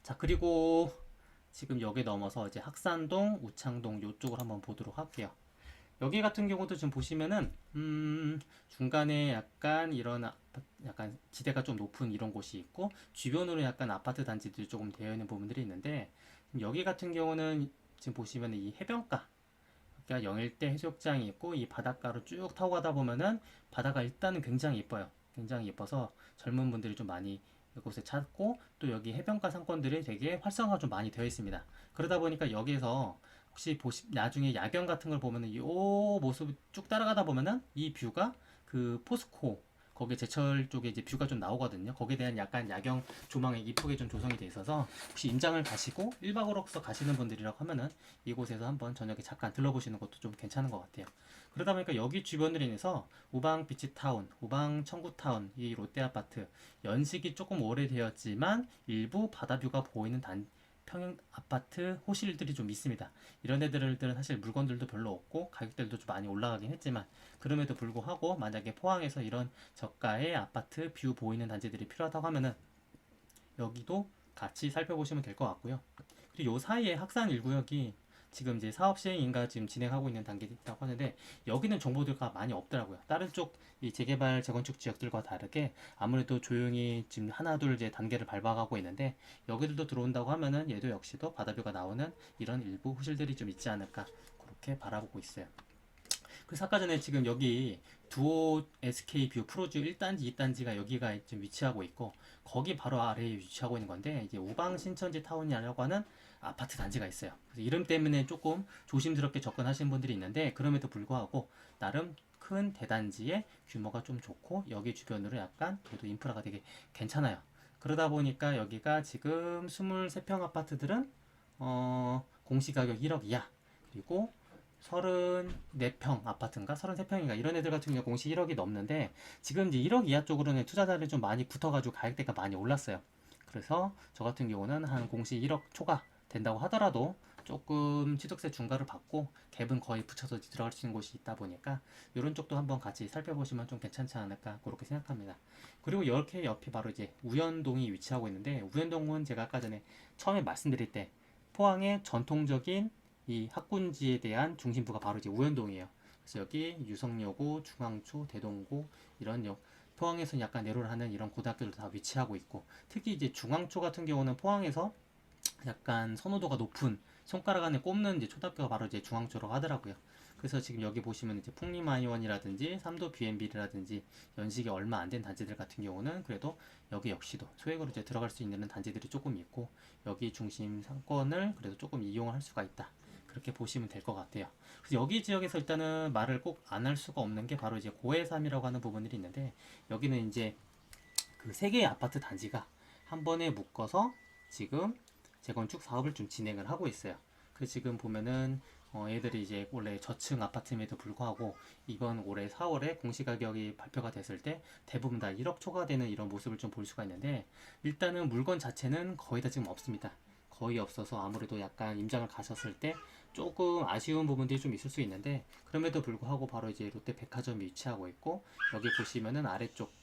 자, 그리고 지금 여기 넘어서 이제 학산동, 우창동 요쪽을 한번 보도록 할게요. 여기 같은 경우도 지금 보시면은 중간에 약간 이런 약간 지대가 좀 높은 이런 곳이 있고 주변으로 약간 아파트 단지들이 조금 되어 있는 부분들이 있는데 여기 같은 경우는 지금 보시면 이 해변가 그러니까 영일대 해수욕장이 있고 이 바닷가로 쭉 타고 가다 보면은 바다가 일단은 굉장히 예뻐요. 굉장히 예뻐서 젊은 분들이 좀 많이 이곳에 찾고 또 여기 해변가 상권들이 되게 활성화가 좀 많이 되어 있습니다. 그러다 보니까 여기에서 혹시 나중에 야경 같은 걸 보면은 이 모습 쭉 따라가다 보면은 이 뷰가 그 포스코 거기 제철 쪽에 이제 뷰가 좀 나오거든요. 거기에 대한 약간 야경 조망이 이쁘게 좀 조성이 돼 있어서 혹시 임장을 가시고 1박으로서 가시는 분들이라고 하면은 이곳에서 한번 저녁에 잠깐 들러보시는 것도 좀 괜찮은 것 같아요. 그러다 보니까 여기 주변으로 인해서 우방 비치타운, 우방 청구타운, 이 롯데아파트 연식이 조금 오래되었지만 일부 바다뷰가 보이는 평형 아파트 호실들이 좀 있습니다. 이런 애들은 사실 물건들도 별로 없고 가격들도 좀 많이 올라가긴 했지만 그럼에도 불구하고 만약에 포항에서 이런 저가의 아파트 뷰 보이는 단지들이 필요하다고 하면은 여기도 같이 살펴보시면 될 것 같고요. 그리고 요 사이에 학산 1구역이 지금 이제 사업 시행인가 지금 진행하고 있는 단계라고 하는데 여기는 정보들가 많이 없더라고요. 다른 쪽 이 재개발 재건축 지역들과 다르게 아무래도 조용히 지금 하나 둘 이제 단계를 밟아가고 있는데 여기들도 들어온다고 하면은 얘도 역시도 바다뷰가 나오는 이런 일부 호실들이 좀 있지 않을까 그렇게 바라보고 있어요. 그래서 아까 전에 지금 여기 두오 SK뷰 프로즈 1단지, 2단지가 여기가 지금 위치하고 있고 거기 바로 아래에 위치하고 있는 건데 이제 우방 신천지 타운이라고 하는 아파트 단지가 있어요. 그래서 이름 때문에 조금 조심스럽게 접근하시는 분들이 있는데 그럼에도 불구하고 나름 큰 대단지의 규모가 좀 좋고 여기 주변으로 약간 그래도 인프라가 되게 괜찮아요. 그러다 보니까 여기가 지금 23평 아파트들은 공시가격 1억 이하 그리고 34평 아파트인가 33평인가 이런 애들 같은 경우 공시 1억이 넘는데 지금 이제 1억 이하 쪽으로는 투자자들이 좀 많이 붙어가지고 가격대가 많이 올랐어요. 그래서 저 같은 경우는 한 공시 1억 초과 된다고 하더라도 조금 취득세 중과를 받고 갭은 거의 붙여서 들어갈 수 있는 곳이 있다 보니까 이런 쪽도 한번 같이 살펴보시면 좀 괜찮지 않을까 그렇게 생각합니다. 그리고 이렇게 옆이 바로 이제 우연동이 위치하고 있는데 우연동은 제가 아까 전에 처음에 말씀드릴 때 포항의 전통적인 이 학군지에 대한 중심부가 바로 이제 우연동이에요. 그래서 여기 유성여고, 중앙초, 대동고 이런 포항에서 약간 내로를 하는 이런 고등학교들 다 위치하고 있고 특히 이제 중앙초 같은 경우는 포항에서 약간 선호도가 높은 손가락 안에 꼽는 이제 초등학교가 바로 이제 중앙초라고 하더라고요. 그래서 지금 여기 보시면 이제 풍림아이원이라든지 삼도 BNB라든지 연식이 얼마 안 된 단지들 같은 경우는 그래도 여기 역시도 소액으로 이제 들어갈 수 있는 단지들이 조금 있고 여기 중심 상권을 그래도 조금 이용을 할 수가 있다. 그렇게 보시면 될 것 같아요. 그래서 여기 지역에서 일단은 말을 꼭 안 할 수가 없는 게 바로 이제 고해삼이라고 하는 부분들이 있는데 여기는 이제 그 세 개의 아파트 단지가 한 번에 묶어서 지금 재건축 사업을 좀 진행을 하고 있어요. 그 지금 보면은 얘들이 이제 원래 저층 아파트임에도 불구하고 이번 올해 4월에 공시가격이 발표가 됐을 때 대부분 다 1억 초과되는 이런 모습을 좀 볼 수가 있는데 일단은 물건 자체는 거의 다 지금 없습니다. 거의 없어서 아무래도 약간 임장을 가셨을 때 조금 아쉬운 부분들이 좀 있을 수 있는데 그럼에도 불구하고 바로 이제 롯데백화점이 위치하고 있고 여기 보시면은 아래쪽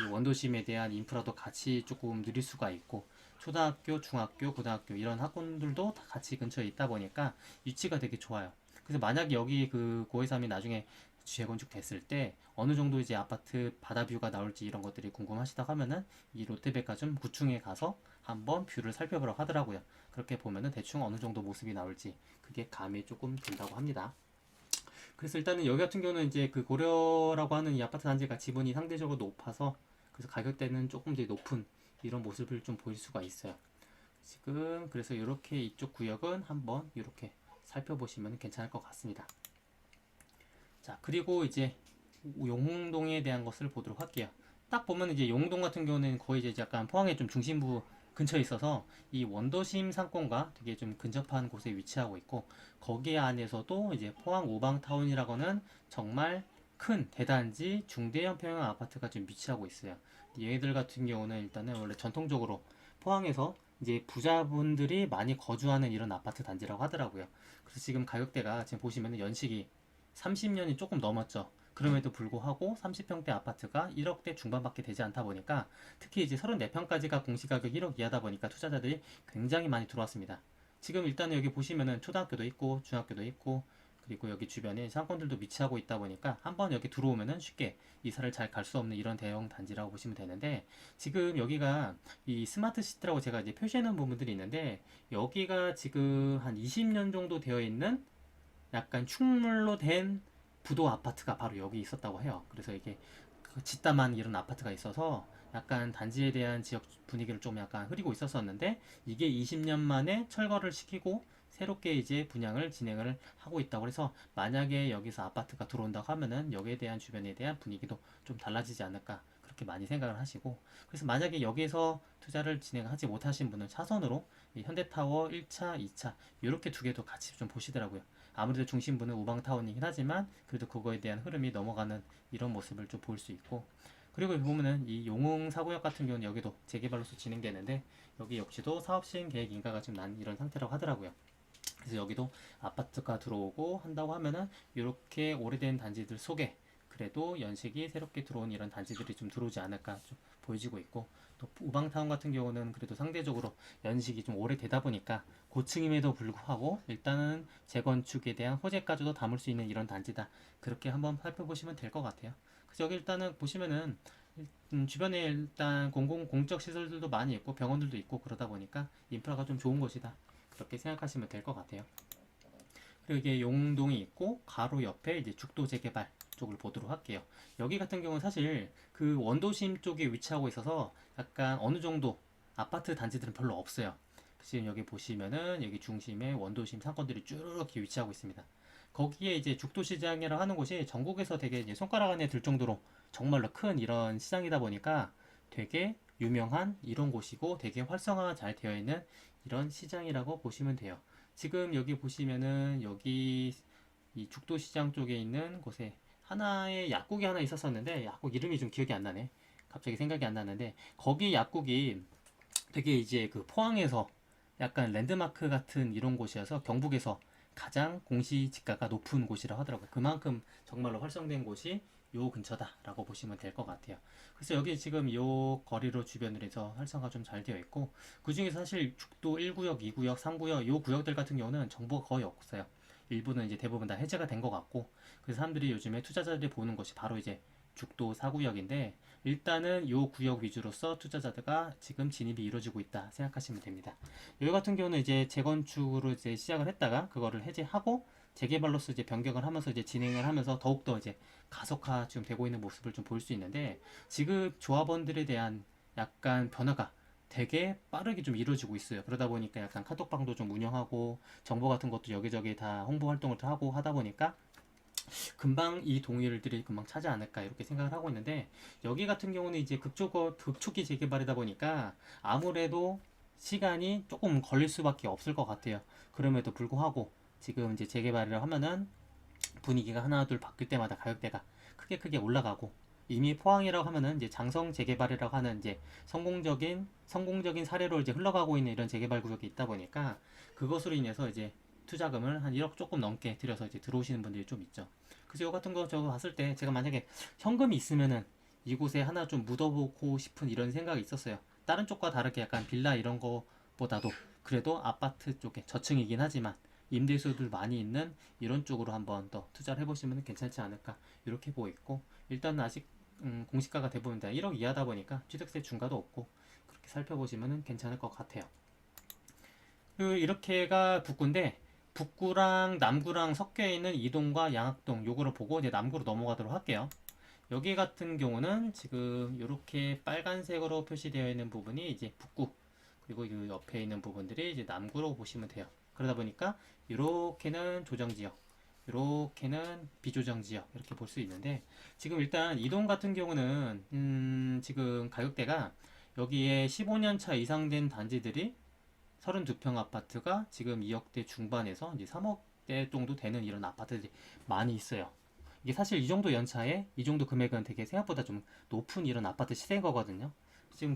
이 원도심에 대한 인프라도 같이 조금 누릴 수가 있고 초등학교, 중학교, 고등학교 이런 학군들도 다 같이 근처에 있다 보니까 위치가 되게 좋아요. 그래서 만약에 여기 그 고해삼이 나중에 재건축 됐을 때 어느 정도 이제 아파트 바다뷰가 나올지 이런 것들이 궁금하시다 하면은 이 롯데백화점 9층에 가서 한번 뷰를 살펴보라고 하더라고요. 그렇게 보면은 대충 어느 정도 모습이 나올지 그게 감이 조금 든다고 합니다. 그래서 일단은 여기 같은 경우는 이제 그 고려라고 하는 이 아파트 단지가 지분이 상대적으로 높아서 그래서 가격대는 조금 더 높은 이런 모습을 좀 보일 수가 있어요. 지금 그래서 이렇게 이쪽 구역은 한번 이렇게 살펴보시면 괜찮을 것 같습니다. 자, 그리고 이제 용흥동에 대한 것을 보도록 할게요. 딱 보면 이제 용흥동 같은 경우는 거의 이제 약간 포항의 좀 중심부 근처에 있어서 이 원도심 상권과 되게 좀 근접한 곳에 위치하고 있고 거기 안에서도 이제 포항 오방타운이라고는 정말 큰 대단지 중대형 평형 아파트가 좀 위치하고 있어요. 얘들 같은 경우는 일단은 원래 전통적으로 포항에서 이제 부자분들이 많이 거주하는 이런 아파트 단지라고 하더라고요. 그래서 지금 가격대가 지금 보시면 연식이 30년이 조금 넘었죠. 그럼에도 불구하고 30평대 아파트가 1억대 중반밖에 되지 않다 보니까 특히 이제 34평까지가 공시가격 1억 이하다 보니까 투자자들이 굉장히 많이 들어왔습니다. 지금 일단은 여기 보시면은 초등학교도 있고 중학교도 있고 그리고 여기 주변에 상권들도 위치하고 있다 보니까 한번 여기 들어오면은 쉽게 이사를 잘 갈 수 없는 이런 대형 단지라고 보시면 되는데, 지금 여기가 이 스마트 시티라고 제가 이제 표시해 놓은 부분들이 있는데, 여기가 지금 한 20년 정도 되어 있는 약간 충물로 된 부도 아파트가 바로 여기 있었다고 해요. 그래서 이게 그 짓다만 이런 아파트가 있어서 약간 단지에 대한 지역 분위기를 좀 약간 흐리고 있었었는데, 이게 20년 만에 철거를 시키고 새롭게 이제 분양을 진행을 하고 있다고 해서 만약에 여기서 아파트가 들어온다고 하면은 여기에 대한 주변에 대한 분위기도 좀 달라지지 않을까 그렇게 많이 생각을 하시고, 그래서 만약에 여기에서 투자를 진행하지 못하신 분은 차선으로 이 현대타워 1차, 2차 이렇게 두 개도 같이 좀 보시더라고요. 아무래도 중심부는 우방타운이긴 하지만 그래도 그거에 대한 흐름이 넘어가는 이런 모습을 좀 볼 수 있고, 그리고 여기 보면은 이 용흥 사구역 같은 경우는 여기도 재개발로서 진행되는데 여기 역시도 사업시행 계획 인가가 좀 난 이런 상태라고 하더라고요. 그래서 여기도 아파트가 들어오고 한다고 하면은 이렇게 오래된 단지들 속에 그래도 연식이 새롭게 들어온 이런 단지들이 좀 들어오지 않을까 좀 보여지고 있고, 또 우방타운 같은 경우는 그래도 상대적으로 연식이 좀 오래되다 보니까 고층임에도 불구하고 일단은 재건축에 대한 호재까지도 담을 수 있는 이런 단지다, 그렇게 한번 살펴보시면 될 것 같아요. 그래서 여기 일단은 보시면은 주변에 일단 공적 시설들도 많이 있고 병원들도 있고 그러다 보니까 인프라가 좀 좋은 곳이다, 그렇게 생각하시면 될 것 같아요. 그리고 이게 용동이 있고 가로 옆에 이제 죽도 재개발 쪽을 보도록 할게요. 여기 같은 경우는 사실 그 원도심 쪽에 위치하고 있어서 약간 어느 정도 아파트 단지들은 별로 없어요. 지금 여기 보시면은 여기 중심에 원도심 상권들이 쭉 이렇게 위치하고 있습니다. 거기에 이제 죽도시장이라고 하는 곳이 전국에서 되게 이제 손가락 안에 들 정도로 정말로 큰 이런 시장이다 보니까 되게 유명한 이런 곳이고 되게 활성화가 잘 되어 있는 이런 시장이라고 보시면 돼요. 지금 여기 보시면은 여기 이 죽도시장 쪽에 있는 곳에 하나의 약국이 하나 있었었는데 약국 이름이 좀 기억이 안 나네. 갑자기 생각이 안 나는데 거기 약국이 되게 이제 그 포항에서 약간 랜드마크 같은 이런 곳이어서 경북에서 가장 공시지가가 높은 곳이라고 하더라고요. 그만큼 정말로 활성된 곳이 요 근처다라고 보시면 될 것 같아요. 그래서 여기 지금 요 거리로 주변으로 해서 활성화 좀 잘 되어 있고, 그 중에서 사실 죽도 1구역, 2구역, 3구역 요 구역들 같은 경우는 정보가 거의 없어요. 일부는 이제 대부분 다 해제가 된 것 같고, 그래서 사람들이 요즘에 투자자들이 보는 것이 바로 이제 죽도 4구역인데, 일단은 요 구역 위주로서 투자자들과 지금 진입이 이루어지고 있다 생각하시면 됩니다. 여기 같은 경우는 이제 재건축으로 이제 시작을 했다가 그거를 해제하고 재개발로서 이제 변경을 하면서 이제 진행을 하면서 더욱더 이제 가속화 지금 되고 있는 모습을 좀 볼 수 있는데, 지금 조합원들에 대한 약간 변화가 되게 빠르게 좀 이루어지고 있어요. 그러다 보니까 약간 카톡방도 좀 운영하고 정보 같은 것도 여기저기 다 홍보 활동을 하고 하다 보니까 금방 이 동일들이 금방 차지 않을까 이렇게 생각을 하고 있는데, 여기 같은 경우는 이제 급초기 재개발이다 보니까 아무래도 시간이 조금 걸릴 수밖에 없을 것 같아요. 그럼에도 불구하고 지금 이제 재개발을 하면은 분위기가 하나 둘 바뀔 때마다 가격대가 크게 올라가고, 이미 포항이라고 하면은 이제 장성 재개발이라고 하는 이제 성공적인 사례로 이제 흘러가고 있는 이런 재개발 구역이 있다 보니까 그것으로 인해서 이제 투자금을 한 1억 조금 넘게 들여서 이제 들어오시는 분들이 좀 있죠. 그래서 이거 같은 거 저거 봤을 때 제가 만약에 현금이 있으면은 이곳에 하나 좀 묻어보고 싶은 이런 생각이 있었어요. 다른 쪽과 다르게 약간 빌라 이런 거보다도 그래도 아파트 쪽에 저층이긴 하지만 임대수들 많이 있는 이런 쪽으로 한번 더 투자를 해보시면 괜찮지 않을까 이렇게 보고 있고, 일단 아직 공시가가 대부분 다 1억 이하다 보니까 취득세 중과도 없고 그렇게 살펴보시면 괜찮을 것 같아요. 그리고 이렇게가 북구인데, 북구랑 남구랑 섞여 있는 이동과 양학동 요거를 보고 이제 남구로 넘어가도록 할게요. 여기 같은 경우는 지금 이렇게 빨간색으로 표시되어 있는 부분이 이제 북구, 그리고 이 옆에 있는 부분들이 이제 남구로 보시면 돼요. 그러다 보니까 이렇게는 조정지역, 이렇게는 비조정지역 이렇게 볼 수 있는데, 지금 일단 이동 같은 경우는 지금 가격대가 여기에 15년 차 이상 된 단지들이 32평 아파트가 지금 2억대 중반에서 이제 3억대 정도 되는 이런 아파트들이 많이 있어요. 이게 사실 이 정도 연차에 이 정도 금액은 되게 생각보다 좀 높은 이런 아파트 시세인 거거든요. 지금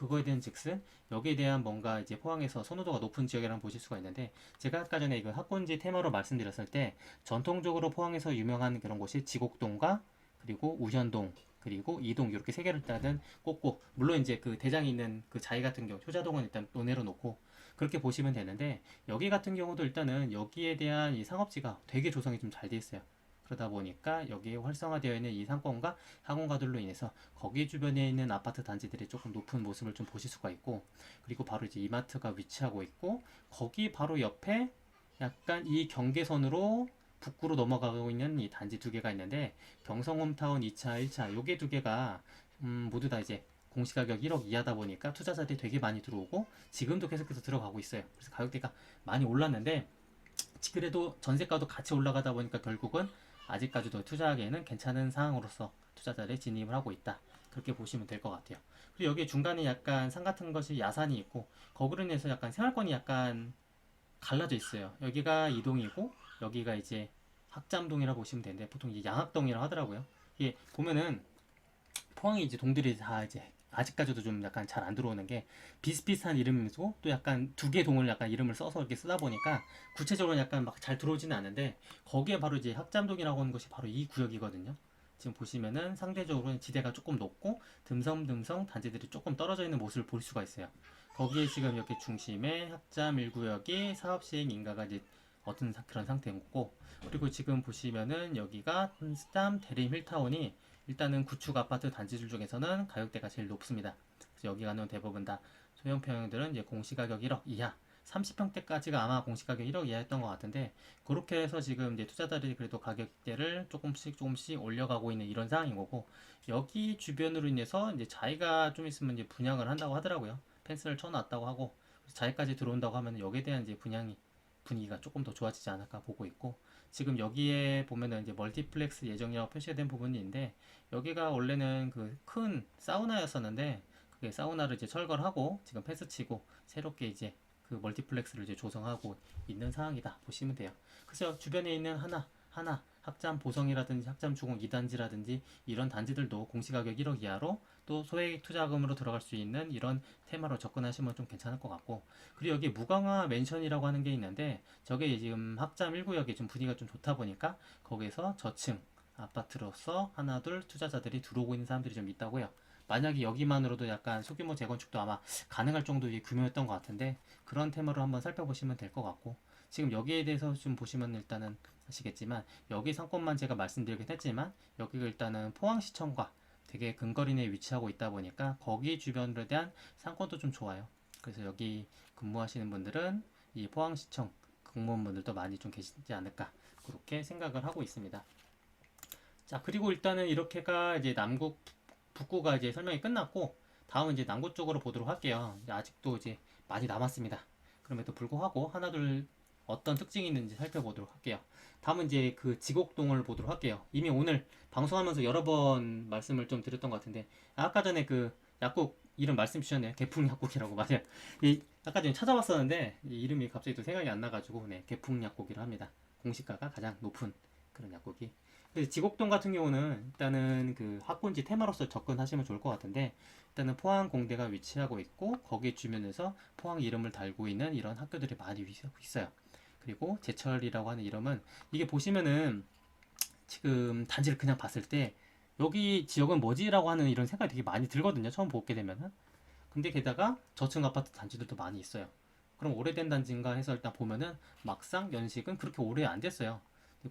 그거에 대한 즉슨 여기에 대한 뭔가 이제 포항에서 선호도가 높은 지역이라고 보실 수가 있는데, 제가 아까 전에 이거 학군지 테마로 말씀드렸을 때 전통적으로 포항에서 유명한 그런 곳이 지곡동과 그리고 우현동 그리고 이동 이렇게 세 개를 일단은 꼽고, 물론 이제 그 대장이 있는 그 자이 같은 경우 효자동은 일단 논외로 놓고 그렇게 보시면 되는데, 여기 같은 경우도 일단은 여기에 대한 이 상업지가 되게 조성이 좀 잘 돼 있어요. 그러다 보니까 여기에 활성화되어 있는 이 상권과 학원가들로 인해서 거기 주변에 있는 아파트 단지들이 조금 높은 모습을 좀 보실 수가 있고, 그리고 바로 이제 이마트가 위치하고 있고, 거기 바로 옆에 약간 이 경계선으로 북구로 넘어가고 있는 이 단지 두 개가 있는데, 경성홈타운 2차, 1차 요게 두 개가 모두 다 이제 공시가격 1억 이하다 보니까 투자자들이 되게 많이 들어오고 지금도 계속해서 들어가고 있어요. 그래서 가격대가 많이 올랐는데, 그래도 전세가도 같이 올라가다 보니까 결국은 아직까지도 투자하기에는 괜찮은 상황으로서 투자자들이 진입을 하고 있다. 그렇게 보시면 될 것 같아요. 그리고 여기 중간에 약간 산 같은 것이 야산이 있고, 거기로 인해서 약간 생활권이 약간 갈라져 있어요. 여기가 이동이고 여기가 이제 학잠동이라고 보시면 되는데, 보통 이제 양학동이라고 하더라고요. 이게 보면은 포항이 이제 동들이 다 이제 아직까지도 좀 약간 잘 안 들어오는 게 비슷비슷한 이름이고, 또 약간 두 개 동을 약간 이름을 써서 이렇게 쓰다 보니까 구체적으로 약간 막 잘 들어오지는 않는데, 거기에 바로 이제 학잠동이라고 하는 것이 바로 이 구역이거든요. 지금 보시면은 상대적으로 지대가 조금 높고 듬성듬성 단지들이 조금 떨어져 있는 모습을 볼 수가 있어요. 거기에 지금 이렇게 중심에 학잠 1구역이 사업 시행 인가가 이제 어떤 그런 상태고, 그리고 지금 보시면은 여기가 huntsdam 대림 힐타운이 일단은 구축 아파트 단지들 중에서는 가격대가 제일 높습니다. 그래서 여기 가는 대부분 다 소형 평형들은 이제 공시가격 1억 이하, 30평대까지가 아마 공시가격 1억 이하였던 것 같은데, 그렇게 해서 지금 이제 투자자들이 그래도 가격대를 조금씩 조금씩 올려가고 있는 이런 상황인 거고, 여기 주변으로 인해서 이제 자기가 좀 있으면 이제 분양을 한다고 하더라고요. 펜스를 쳐놨다고 하고, 자기까지 들어온다고 하면 여기에 대한 이제 분양이 분위기가 조금 더 좋아지지 않을까 보고 있고, 지금 여기에 보면은 이제 멀티플렉스 예정이라고 표시가 된 부분이 있는데, 여기가 원래는 그 큰 사우나였었는데 그게 사우나를 이제 철거를 하고 지금 펜스 치고 새롭게 이제 그 멀티플렉스를 이제 조성하고 있는 상황이다 보시면 돼요. 그래서 주변에 있는 하나 학잠 보성이라든지 학잠 주공 2단지라든지 이런 단지들도 공시가격 1억 이하로 또 소액 투자금으로 들어갈 수 있는 이런 테마로 접근하시면 좀 괜찮을 것 같고, 그리고 여기 무광화 맨션이라고 하는 게 있는데, 저게 지금 학잠 1구역이 좀 분위기가 좀 좋다 보니까 거기서 저층 아파트로서 하나 둘 투자자들이 들어오고 있는 사람들이 좀 있다고요. 만약에 여기만으로도 약간 소규모 재건축도 아마 가능할 정도의 규모였던 것 같은데, 그런 테마로 한번 살펴보시면 될 것 같고, 지금 여기에 대해서 좀 보시면 일단은 아시겠지만 여기 상권만 제가 말씀드리긴 했지만 여기가 일단은 포항시청과 되게 근거리 내에 위치하고 있다 보니까 거기 주변에 대한 상권도 좀 좋아요. 그래서 여기 근무하시는 분들은 이 포항시청 공무원분들도 많이 좀 계시지 않을까 그렇게 생각을 하고 있습니다. 자, 그리고 일단은 이렇게가 이제 남구, 북구가 이제 설명이 끝났고, 다음은 이제 남구 쪽으로 보도록 할게요. 이제 아직도 이제 많이 남았습니다. 그럼에도 불구하고 하나둘 어떤 특징이 있는지 살펴보도록 할게요. 다음은 이제 그 지곡동을 보도록 할게요. 이미 오늘 방송하면서 여러 번 말씀을 좀 드렸던 것 같은데, 아까 전에 그 약국 이름 말씀 주셨네요. 개풍약국이라고. 맞아요. 이 아까 전에 찾아봤었는데 이 이름이 갑자기 또 생각이 안 나가지고, 네, 개풍약국이라 합니다. 공시가가 가장 높은 그런 약국이. 그래서 지곡동 같은 경우는 일단은 그 학군지 테마로서 접근하시면 좋을 것 같은데, 일단은 포항 공대가 위치하고 있고 거기 주변에서 포항 이름을 달고 있는 이런 학교들이 많이 있어요. 그리고 제철이라고 하는 이름은, 이게 보시면은 지금 단지를 그냥 봤을 때 여기 지역은 뭐지라고 하는 이런 생각이 되게 많이 들거든요. 처음 보게 되면은. 근데 게다가 저층 아파트 단지들도 많이 있어요. 그럼 오래된 단지인가 해서 일단 보면은 막상 연식은 그렇게 오래 안 됐어요.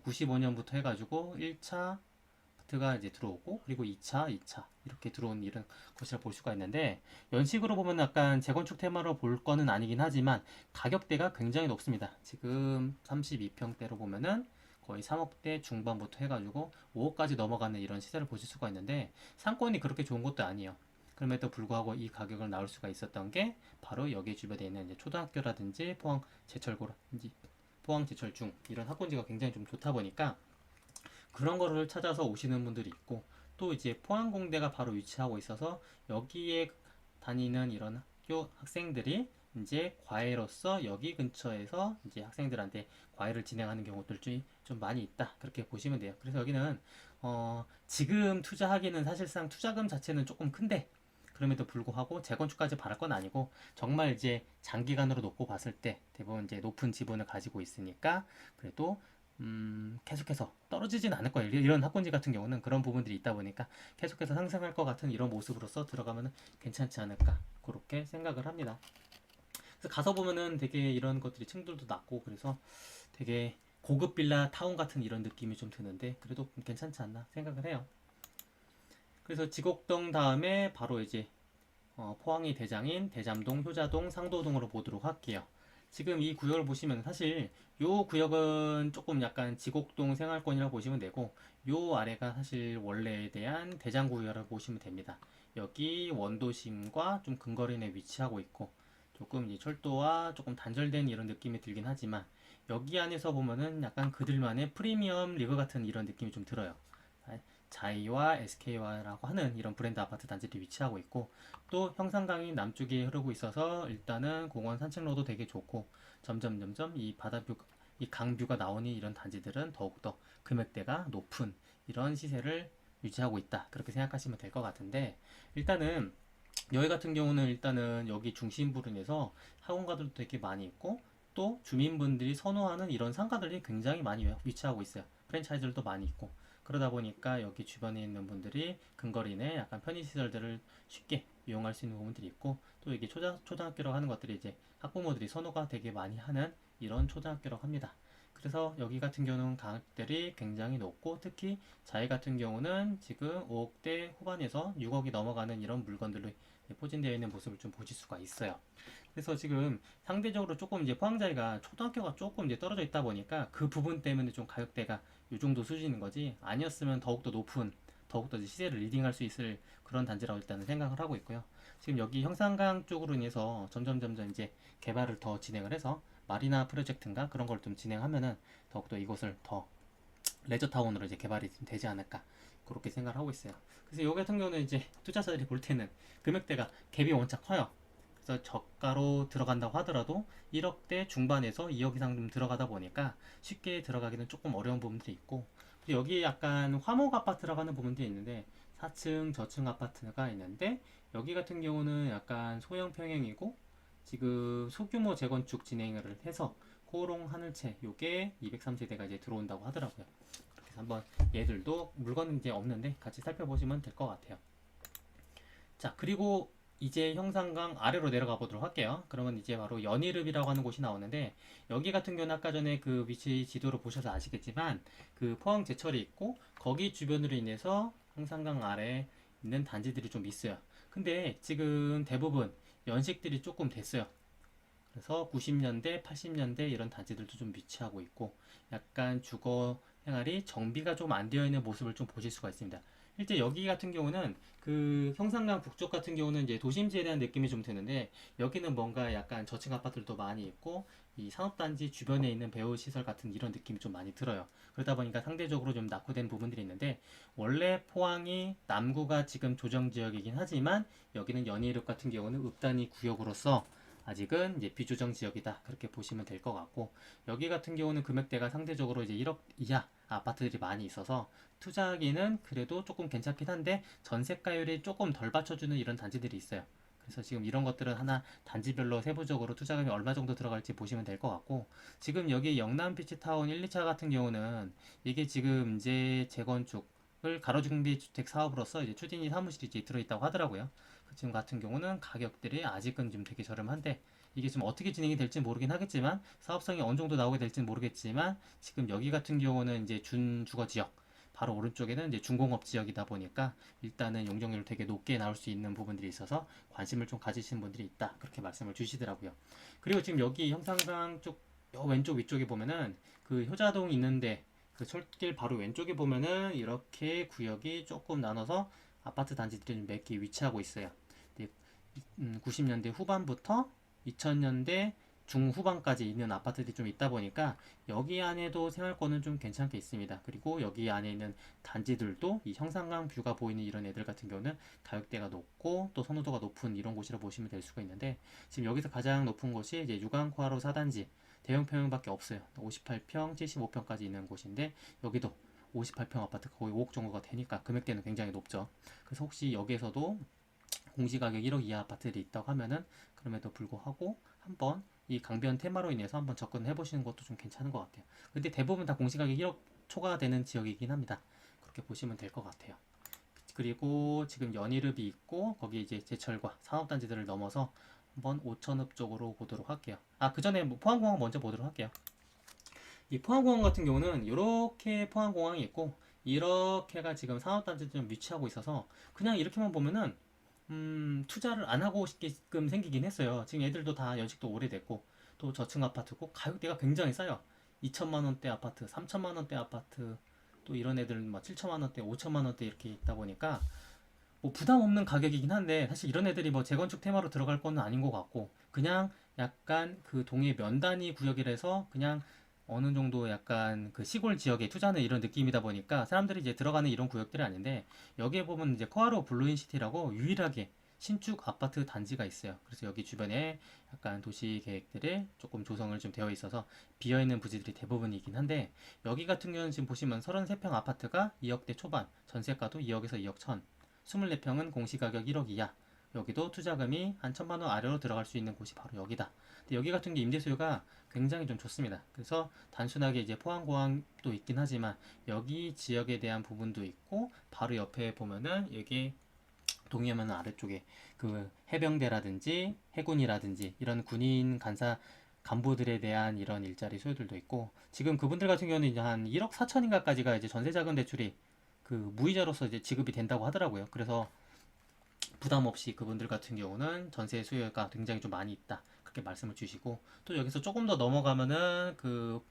95년부터 해가지고 1차 아파트가 이제 들어오고, 그리고 2차 이렇게 들어온 이런 것이라 볼 수가 있는데, 연식으로 보면 약간 재건축 테마로 볼 거는 아니긴 하지만 가격대가 굉장히 높습니다. 지금 32평대로 보면은 거의 3억대 중반부터 해가지고 5억까지 넘어가는 이런 시세를 보실 수가 있는데, 상권이 그렇게 좋은 것도 아니에요. 그럼에도 불구하고 이 가격을 나올 수가 있었던 게 바로 여기 주변에 있는 이제 초등학교라든지 포항 제철고라든지 포항 제철중 이런 학군지가 굉장히 좀 좋다 보니까 그런 거를 찾아서 오시는 분들이 있고, 또 이제 포항공대가 바로 위치하고 있어서 여기에 다니는 이런 학교 학생들이 이제 과외로서 여기 근처에서 이제 학생들한테 과외를 진행하는 경우들이 좀 많이 있다 그렇게 보시면 돼요. 그래서 여기는 지금 투자하기는 사실상 투자금 자체는 조금 큰데, 그럼에도 불구하고 재건축까지 바랄 건 아니고 정말 이제 장기간으로 놓고 봤을 때 대부분 이제 높은 지분을 가지고 있으니까 그래도 계속해서 떨어지진 않을 거예요. 이런 학군지 같은 경우는 그런 부분들이 있다 보니까 계속해서 상승할 것 같은 이런 모습으로서 들어가면 괜찮지 않을까 그렇게 생각을 합니다. 그래서 가서 보면은 되게 이런 것들이 층들도 낮고 그래서 되게 고급 빌라 타운 같은 이런 느낌이 좀 드는데 그래도 괜찮지 않나 생각을 해요. 그래서 지곡동 다음에 바로 이제 포항이 대장인 대잠동, 효자동, 상도동으로 보도록 할게요. 지금 이 구역을 보시면 사실 요 구역은 조금 약간 지곡동 생활권이라고 보시면 되고 요 아래가 사실 원래에 대한 대장구역이라고 보시면 됩니다. 여기 원도심과 좀 근거리 내에 위치하고 있고 조금 이제 철도와 조금 단절된 이런 느낌이 들긴 하지만 여기 안에서 보면은 약간 그들만의 프리미엄 리그 같은 이런 느낌이 좀 들어요. 자이와 SK와라고 하는 이런 브랜드 아파트 단지들이 위치하고 있고 또 형산강이 남쪽에 흐르고 있어서 일단은 공원 산책로도 되게 좋고 점점 이 바다뷰 이 강뷰가 나오니 이런 단지들은 더욱더 금액대가 높은 이런 시세를 유지하고 있다 그렇게 생각하시면 될 것 같은데 일단은 여기 같은 경우는 일단은 여기 중심부로 인해서 학원가들도 되게 많이 있고 또 주민분들이 선호하는 이런 상가들이 굉장히 많이 위치하고 있어요. 프랜차이즈들도 많이 있고 그러다 보니까 여기 주변에 있는 분들이 근거리 내 약간 편의시설들을 쉽게 이용할 수 있는 부분들이 있고 또 이게 초등학교라고 하는 것들이 이제 학부모들이 선호가 되게 많이 하는 이런 초등학교라고 합니다. 그래서 여기 같은 경우는 가격들이 굉장히 높고 특히 자이 같은 경우는 지금 5억대 후반에서 6억이 넘어가는 이런 물건들로 포진되어 있는 모습을 좀 보실 수가 있어요. 그래서 지금 상대적으로 조금 이제 포항자리가 초등학교가 조금 이제 떨어져 있다 보니까 그 부분 때문에 좀 가격대가 이 정도 수준인 거지 아니었으면 더욱더 높은 더욱더 이제 시세를 리딩할 수 있을 그런 단지라고 일단은 생각을 하고 있고요. 지금 여기 형산강 쪽으로 인해서 점점 이제 개발을 더 진행을 해서 마리나 프로젝트인가 그런 걸 좀 진행하면은 더욱더 이곳을 더 레저타운으로 이제 개발이 되지 않을까 그렇게 생각을 하고 있어요. 그래서 여기 같은 경우는 이제 투자자들이 볼 때는 금액대가 갭이 원체 커요. 그래서 저가로 들어간다고 하더라도 1억대 중반에서 2억 이상 좀 들어가다 보니까 쉽게 들어가기는 조금 어려운 부분들이 있고 여기 약간 화목 아파트라고 하는 부분들이 있는데 4층 저층 아파트가 있는데 여기 같은 경우는 약간 소형 평형이고 지금 소규모 재건축 진행을 해서 코오롱 하늘채 요게 203세대가 이제 들어온다고 하더라고요. 그렇게 해서 한번 얘들도 물건은 이제 없는데 같이 살펴보시면 될 것 같아요. 자, 그리고 이제 형산강 아래로 내려가 보도록 할게요. 그러면 이제 바로 연희읍이라고 하는 곳이 나오는데 여기 같은 경우는 아까 전에 그 위치 지도로 보셔서 아시겠지만 그 포항 제철이 있고 거기 주변으로 인해서 형산강 아래에 있는 단지들이 좀 있어요. 근데 지금 대부분 연식들이 조금 됐어요. 그래서 90년대, 80년대 이런 단지들도 좀 위치하고 있고 약간 주거 생활이 정비가 좀 안 되어 있는 모습을 좀 보실 수가 있습니다. 실제 여기 같은 경우는 그 형산강 북쪽 같은 경우는 이제 도심지에 대한 느낌이 좀 드는데 여기는 뭔가 약간 저층 아파트들도 많이 있고 이 산업단지 주변에 있는 배후시설 같은 이런 느낌이 좀 많이 들어요. 그러다 보니까 상대적으로 좀 낙후된 부분들이 있는데 원래 포항이 남구가 지금 조정지역이긴 하지만 여기는 연희읍 같은 경우는 읍단위 구역으로서 아직은 이제 비조정 지역이다 그렇게 보시면 될 것 같고 여기 같은 경우는 금액대가 상대적으로 이제 1억 이하 아파트들이 많이 있어서 투자하기는 그래도 조금 괜찮긴 한데 전세가율이 조금 덜 받쳐주는 이런 단지들이 있어요. 그래서 지금 이런 것들은 하나 단지별로 세부적으로 투자금이 얼마 정도 들어갈지 보시면 될 것 같고 지금 여기 영남 피치타운 1, 2차 같은 경우는 이게 지금 이제 재건축을 가로중비 주택 사업으로서 이제 추진이 사무실이 이제 들어있다고 하더라고요. 지금 같은 경우는 가격들이 아직은 좀 되게 저렴한데 이게 좀 어떻게 진행이 될지 모르긴 하겠지만 사업성이 어느 정도 나오게 될지는 모르겠지만 지금 여기 같은 경우는 이제 준주거 지역 바로 오른쪽에는 이제 중공업 지역이다 보니까 일단은 용적률 되게 높게 나올 수 있는 부분들이 있어서 관심을 좀 가지시는 분들이 있다 그렇게 말씀을 주시더라고요. 그리고 지금 여기 형상강 쪽 왼쪽 위쪽에 보면은 그 효자동 있는데 그 철길 바로 왼쪽에 보면은 이렇게 구역이 조금 나눠서 아파트 단지들이 몇 개 위치하고 있어요. 90년대 후반부터 2000년대 중후반까지 있는 아파트들이 좀 있다 보니까 여기 안에도 생활권은 좀 괜찮게 있습니다. 그리고 여기 안에 있는 단지들도 이 형산강 뷰가 보이는 이런 애들 같은 경우는 가격대가 높고 또 선호도가 높은 이런 곳이라 보시면 될 수가 있는데 지금 여기서 가장 높은 곳이 이제 유광코아로 4단지 대형 평형밖에 없어요. 58평, 75평까지 있는 곳인데 여기도 58평 아파트가 거의 5억 정도가 되니까 금액대는 굉장히 높죠. 그래서 혹시 여기에서도 공시가격 1억 이하 아파트들이 있다고 하면은 그럼에도 불구하고 한번 이 강변 테마로 인해서 한번 접근해 보시는 것도 좀 괜찮은 것 같아요. 근데 대부분 다 공시가격 1억 초과되는 지역이긴 합니다. 그렇게 보시면 될 것 같아요. 그리고 지금 연희읍이 있고 거기 이제 제철과 산업단지들을 넘어서 한번 오천읍 쪽으로 보도록 할게요. 아, 그 전에 뭐 포항공항 먼저 보도록 할게요. 이 포항공항 같은 경우는 이렇게 포항공항이 있고 이렇게가 지금 산업단지 좀 위치하고 있어서 그냥 이렇게만 보면은 투자를 안 하고 싶게끔 생기긴 했어요. 지금 애들도 다 연식도 오래됐고 또 저층 아파트고 가격대가 굉장히 싸요. 2천만 원대 아파트, 3천만 원대 아파트 또 이런 애들은 막 7천만 원대, 5천만 원대 이렇게 있다 보니까 뭐 부담 없는 가격이긴 한데 사실 이런 애들이 뭐 재건축 테마로 들어갈 거는 아닌 것 같고 그냥 약간 그 동해 면 단위 구역이라서 그냥 어느 정도 약간 그 시골 지역에 투자하는 이런 느낌이다 보니까 사람들이 이제 들어가는 이런 구역들이 아닌데 여기에 보면 이제 코아로 블루인시티라고 유일하게 신축 아파트 단지가 있어요. 그래서 여기 주변에 약간 도시 계획들이 조금 조성을 좀 되어 있어서 비어있는 부지들이 대부분이긴 한데 여기 같은 경우는 지금 보시면 33평 아파트가 2억대 초반, 전세가도 2억에서 2억 천, 24평은 공시가격 1억 이하. 여기도 투자금이 한 1천만 원 아래로 들어갈 수 있는 곳이 바로 여기다. 근데 여기 같은 게 임대 수요가 굉장히 좀 좋습니다. 그래서 단순하게 이제 포항공항도 있긴 하지만 여기 지역에 대한 부분도 있고 바로 옆에 보면은 여기 동해면 아래쪽에 그 해병대라든지 해군이라든지 이런 군인 간사 간부들에 대한 이런 일자리 수요들도 있고 지금 그분들 같은 경우는 이제 한 1억 4천인가까지가 이제 전세자금 대출이 그 무이자로서 이제 지급이 된다고 하더라고요. 그래서 부담 없이 그분들 같은 경우는 전세 수요가 굉장히 좀 많이 있다. 그렇게 말씀을 주시고 또 여기서 조금 더 넘어가면은 그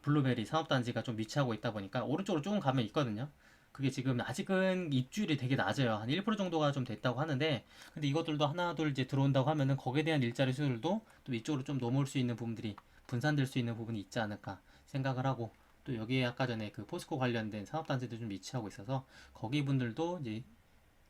블루베리 산업단지가 좀 위치하고 있다 보니까 오른쪽으로 조금 가면 있거든요. 그게 지금 아직은 입주율이 되게 낮아요. 한 1% 정도가 좀 됐다고 하는데 근데 이것들도 하나 둘 이제 들어온다고 하면은 거기에 대한 일자리 수요들도 또 이쪽으로 좀 넘어올 수 있는 부분들이 분산될 수 있는 부분이 있지 않을까 생각을 하고 또 여기에 아까 전에 그 포스코 관련된 산업단지도 좀 위치하고 있어서 거기 분들도 이제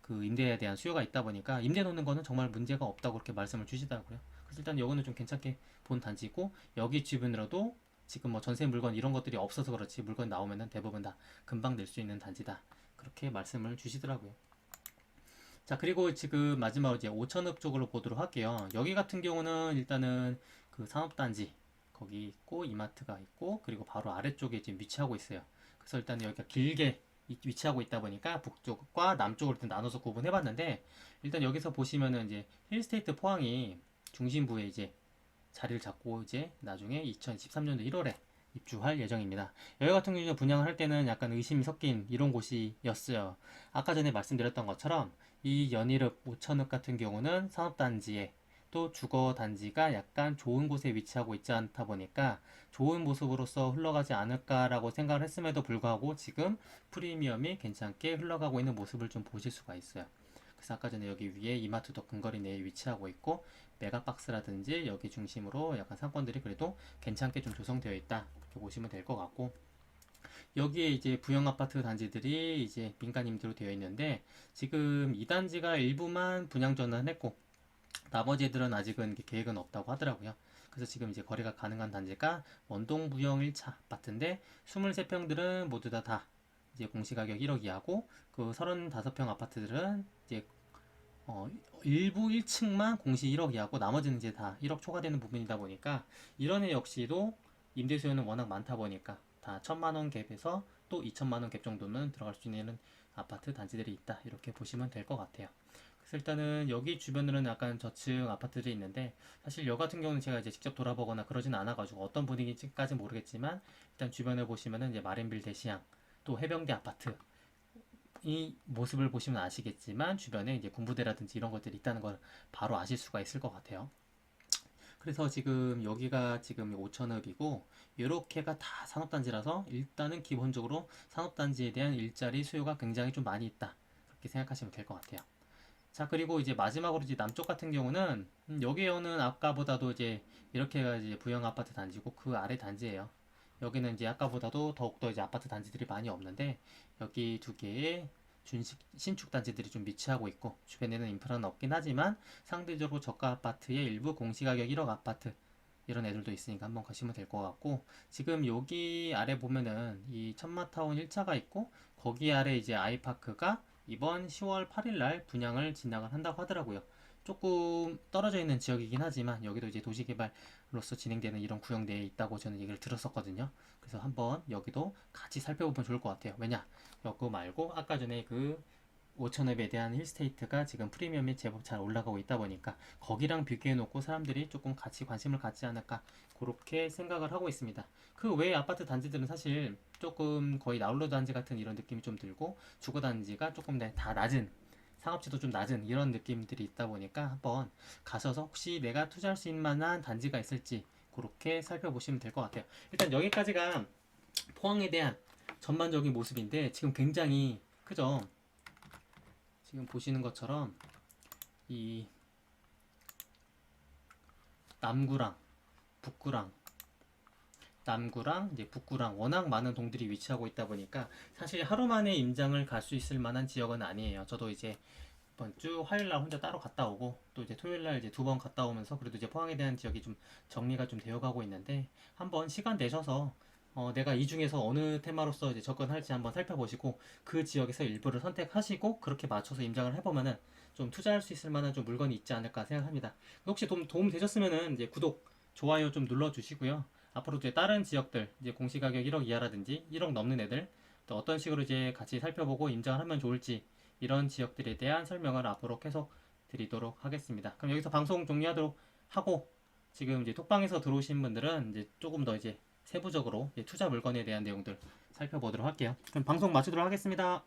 그 임대에 대한 수요가 있다 보니까 임대 놓는 거는 정말 문제가 없다고 그렇게 말씀을 주시더라고요. 그래서 일단 여기는 좀 괜찮게 본 단지고 여기 주변으로도 지금 뭐 전세 물건 이런 것들이 없어서 그렇지 물건 나오면은 대부분 다 금방 낼 수 있는 단지다. 그렇게 말씀을 주시더라고요. 자, 그리고 지금 마지막으로 이제 오천읍 쪽으로 보도록 할게요. 여기 같은 경우는 일단은 그 산업단지 거기 있고 이마트가 있고 그리고 바로 아래쪽에 지금 위치하고 있어요. 그래서 일단 여기가 길게 위치하고 있다 보니까 북쪽과 남쪽으로 일단 나눠서 구분해 봤는데 일단 여기서 보시면은 이제 힐스테이트 포항이 중심부에 이제 자리를 잡고 이제 나중에 2013년도 1월에 입주할 예정입니다. 여기 같은 경우는 분양을 할 때는 약간 의심이 섞인 이런 곳이었어요. 아까 전에 말씀드렸던 것처럼 이 연희읍, 오천읍 같은 경우는 산업단지에 또 주거단지가 약간 좋은 곳에 위치하고 있지 않다 보니까 좋은 모습으로서 흘러가지 않을까라고 생각을 했음에도 불구하고 지금 프리미엄이 괜찮게 흘러가고 있는 모습을 좀 보실 수가 있어요. 그래서 아까 전에 여기 위에 이마트도 근거리 내에 위치하고 있고 메가박스라든지 여기 중심으로 약간 상권들이 그래도 괜찮게 좀 조성되어 있다. 그렇게 보시면 될 것 같고 여기에 이제 부영 아파트 단지들이 이제 민간 임대로 되어 있는데 지금 이 단지가 일부만 분양 전환했고 나머지들은 아직은 계획은 없다고 하더라고요. 그래서 지금 이제 거래가 가능한 단지가 원동 부영 1차 아파트인데 23평들은 모두 다 이제 공시가격 1억 이하고 그 35평 아파트들은 이제 일부 1층만 공시 1억 이하고 나머지는 이제 다 1억 초과되는 부분이다 보니까 이런 애 역시도 임대 수요는 워낙 많다 보니까 다 1천만 원 갭에서 또 2천만 원 갭 정도는 들어갈 수 있는 아파트 단지들이 있다. 이렇게 보시면 될 것 같아요. 그래서 일단은 여기 주변으로는 약간 저층 아파트들이 있는데 사실 여 같은 경우는 제가 이제 직접 돌아보거나 그러진 않아가지고 어떤 분위기인지까지 모르겠지만 일단 주변에 보시면은 이제 마린빌 대시양 또 해병대 아파트 이 모습을 보시면 아시겠지만 주변에 이제 군부대라든지 이런 것들이 있다는 걸 바로 아실 수가 있을 것 같아요. 그래서 지금 여기가 지금 5천억이고 이렇게가 다 산업단지라서 일단은 기본적으로 산업단지에 대한 일자리 수요가 굉장히 좀 많이 있다. 그렇게 생각하시면 될 것 같아요. 자, 그리고 이제 마지막으로 이제 남쪽 같은 경우는 여기에는 아까보다도 이제 이렇게가 이제 부영 아파트 단지고 그 아래 단지예요. 여기는 이제 아까보다도 더욱더 이제 아파트 단지들이 많이 없는데 여기 두 개의 신축 단지들이 좀 위치하고 있고 주변에는 인프라는 없긴 하지만 상대적으로 저가 아파트의 일부 공시가격 1억 아파트 이런 애들도 있으니까 한번 가시면 될 것 같고 지금 여기 아래 보면은 이 천마타운 1차가 있고 거기 아래 이제 아이파크가 이번 10월 8일 날 분양을 진행을 한다고 하더라고요. 조금 떨어져 있는 지역이긴 하지만 여기도 이제 도시개발로서 진행되는 이런 구역 내에 있다고 저는 얘기를 들었었거든요. 그래서 한번 여기도 같이 살펴보면 좋을 것 같아요. 왜냐? 여거 말고 아까 전에 그 5,000업에 대한 힐스테이트가 지금 프리미엄이 제법 잘 올라가고 있다 보니까 거기랑 비교해 놓고 사람들이 조금 같이 관심을 갖지 않을까 그렇게 생각을 하고 있습니다. 그 외의 아파트 단지들은 사실 조금 거의 나홀로 단지 같은 이런 느낌이 좀 들고 주거 단지가 조금 다 낮은 상업지도 좀 낮은 이런 느낌들이 있다 보니까 한번 가셔서 혹시 내가 투자할 수 있는 만한 단지가 있을지 그렇게 살펴보시면 될 것 같아요. 일단 여기까지가 포항에 대한 전반적인 모습인데 지금 굉장히 크죠? 지금 보시는 것처럼 이 남구랑 북구랑 남구랑 이제 북구랑 워낙 많은 동들이 위치하고 있다 보니까 사실 하루 만에 임장을 갈 수 있을 만한 지역은 아니에요. 저도 이제 이번 주 화요일 날 혼자 따로 갔다 오고 또 이제 토요일 날 이제 두 번 갔다 오면서 그래도 이제 포항에 대한 지역이 좀 정리가 좀 되어 가고 있는데 한번 시간 내셔서 내가 이 중에서 어느 테마로서 이제 접근할지 한번 살펴보시고 그 지역에서 일부를 선택하시고 그렇게 맞춰서 임장을 해보면은 좀 투자할 수 있을 만한 좀 물건이 있지 않을까 생각합니다. 혹시 도움 되셨으면은 이제 구독, 좋아요 좀 눌러주시고요. 앞으로 이제 다른 지역들 이제 공시가격 1억 이하라든지 1억 넘는 애들 또 어떤 식으로 이제 같이 살펴보고 임장을 하면 좋을지 이런 지역들에 대한 설명을 앞으로 계속 드리도록 하겠습니다. 그럼 여기서 방송 종료하도록 하고 지금 이제 톡방에서 들어오신 분들은 이제 조금 더 이제 세부적으로 투자 물건에 대한 내용들 살펴보도록 할게요. 그럼 방송 마치도록 하겠습니다.